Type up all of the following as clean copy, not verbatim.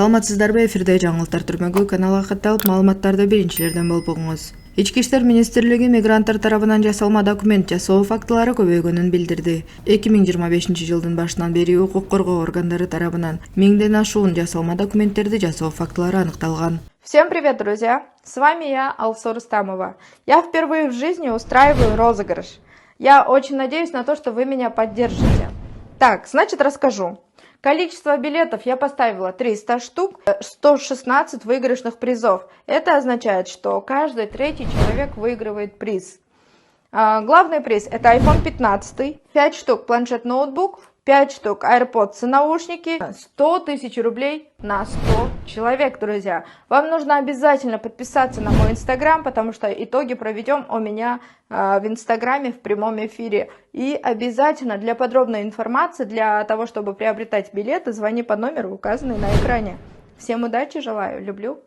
Саламатсыздарбы, эфирде жаңылыктар түрмөгү каналга катталып маалыматтарды биринчилерден болуп угуңуз. Ички иштер министрлиги мигранттар тарабынан жасалма документ жасоо фактылары көбөйгөнүн билдирди. 2025 жылдын башынан бери укук коргоо органдары тарабынан 1000ден ашуун жасалма документтерди жасоо фактылары аныкталган. Всем привет, друзья! С вами я, Алсу Рустамова. Я впервые в жизни устраиваю розыгрыш. Я очень надеюсь на то, что вы меня поддержите. Так, значит, расскажу. Количество билетов я поставила 300 штук, 116 выигрышных призов. Это означает, что каждый третий человек выигрывает приз. Главный приз – это iPhone 15, 5 штук планшет-ноутбук, 5 штук AirPods и наушники, 100 тысяч рублей на 100 человек, друзья. Вам нужно обязательно подписаться на мой инстаграм, потому что итоги проведем у меня в инстаграме в прямом эфире. И обязательно для подробной информации, для того, чтобы приобретать билеты, звони по номеру, указанный на экране. Всем удачи желаю, люблю.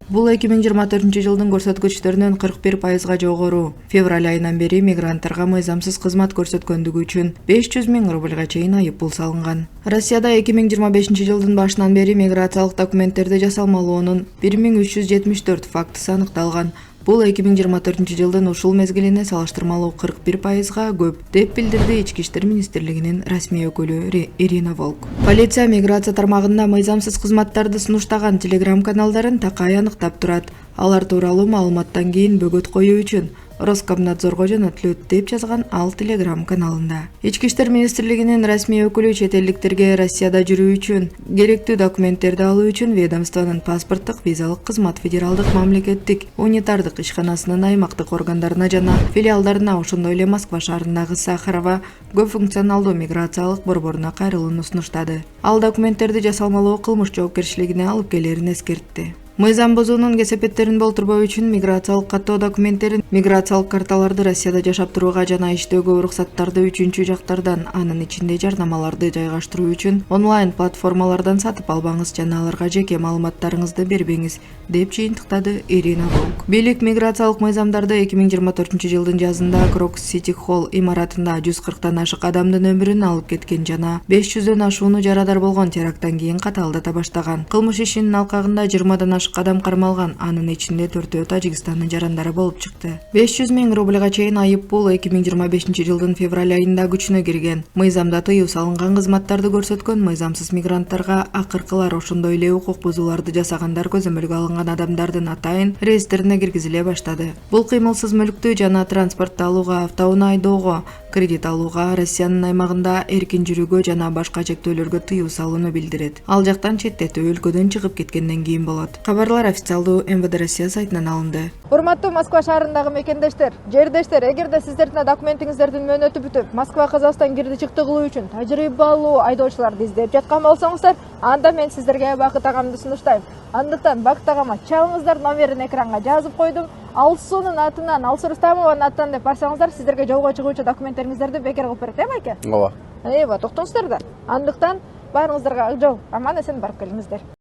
Бул 2024 жылдын көрсөткүчтөрүнөн 41%га жогору. Февраль айынан бери мигранттарга мыйзамсыз кызмат көрсөткөндүгү үчүн 500 000 рубльга чейин айыппул салынган. Россияда 2025 жылдын башынан бери миграциялык документтерди жасалмалоонун 1374 фактысы аныкталган. Бул 2024 жылдын ушул мезгилине салыштырмалуу 41%га көп, деп билдирди Ички иштер министрлигинин расмий өкүлү Ирина Волк. Полиция миграция тармагында мыйзамсыз кызматтарды сунуштаган телеграм-каналдарын такай аныктап турат. Алар тууралуу маалыматтан кийин бөгөт коюу үчүн Роскомнадзорго жөнөтүлөт, деп жазган ал телеграм-каналында. Ички иштер министрлигинин расмий өкүлү чет элдиктерге Россияда жүрүү үчүн керектүү документтерди алуу үчүн ведомствонун паспорттук визалык кызмат федералдык мамлекеттик унитардык ишканасынын аймактык органдарына жана филиалдарына, ошондой эле Москва шаарындагы Сахарова көп функционалдуу миграциялык борборуна кайрылууну сунуштады. Ал документтерди жасалмалоо кылмыш жоопкерчилигине алып келерин эскертти. Мыйзам бузуунун кесепеттерин болтурбоо үчүн миграциялык каттоо документтерин, миграциялык карталарды Россияда жашап турууга жана иштөөгө уруксаттарды үчүнчү жактардан, анын ичинде жарнамаларды жайгаштыруу үчүн онлайн платформалардан сатып албаңыз жана аларга жеке маалыматтарыңызды бербеңиз, деп жыйынтыктады Ирина Волк. Бийлик миграциялык мыйзамдарды 2024 жылдын жазында Крокус Сити Холл имаратында 140тан ашык адамдын өмүрүн алып кеткен жана 500дөн ашууну жарадар болгон теракттан кийин катаалдата баштаган. Кылмыш ишинин алкагында 20дан адам кармалган, анын ичинде 4-өө Тажикстандын жарандары болуп чыкты. 500 000 рубльга чейин айыппул 2025 жылдын февраль айында күчүнө кирген. Мыйзамда тыюу салынган кызматтарды көрсөткөн мыйзамсыз мигранттарга акыркылар, ошондой эле укук бузууларды жасагандар көзөмөлгө алынган адамдардын атайын реестрине киргизиле баштады. Бул кыймылсыз мүлктү жана транспортто алууга, автоунаа айдоого, кредит алууга, Россиянын аймагында эркин жүрүүгө жана башка чектөөлөргө тыюу салууну билдирет. Ал жактан четтетүү өлкөдөн чыгып кеткенден кийин болот. Кабарлар официалдуу МВД Россия сайтынан алынды. Урматтуу Москва шаарындагы мекендештер, жердештер, эгерде сиздердин документиңиздердин мөөнөтү бүтүп, Москва Казакстан кирди чыкты кылуу үчүн тажрыйбалуу айдоочуларды издеп жаткан болсоңуздар, анда мен сиздерге Бакыт агамды сунуштайм. Андыктан Бакыт агама чалыңыздар, номерин экранга жазып койдум. Алсунун атынан, Алсу Рустамованын атынан деп барсаңыздар, сиздерге жолго чыгуучу документтериңиздерди бекер кылып берет, байке? Ооба. Токтоңуздар да. Андыктан баарыңыздарга ак жол, аман эсен барып келиңиздер.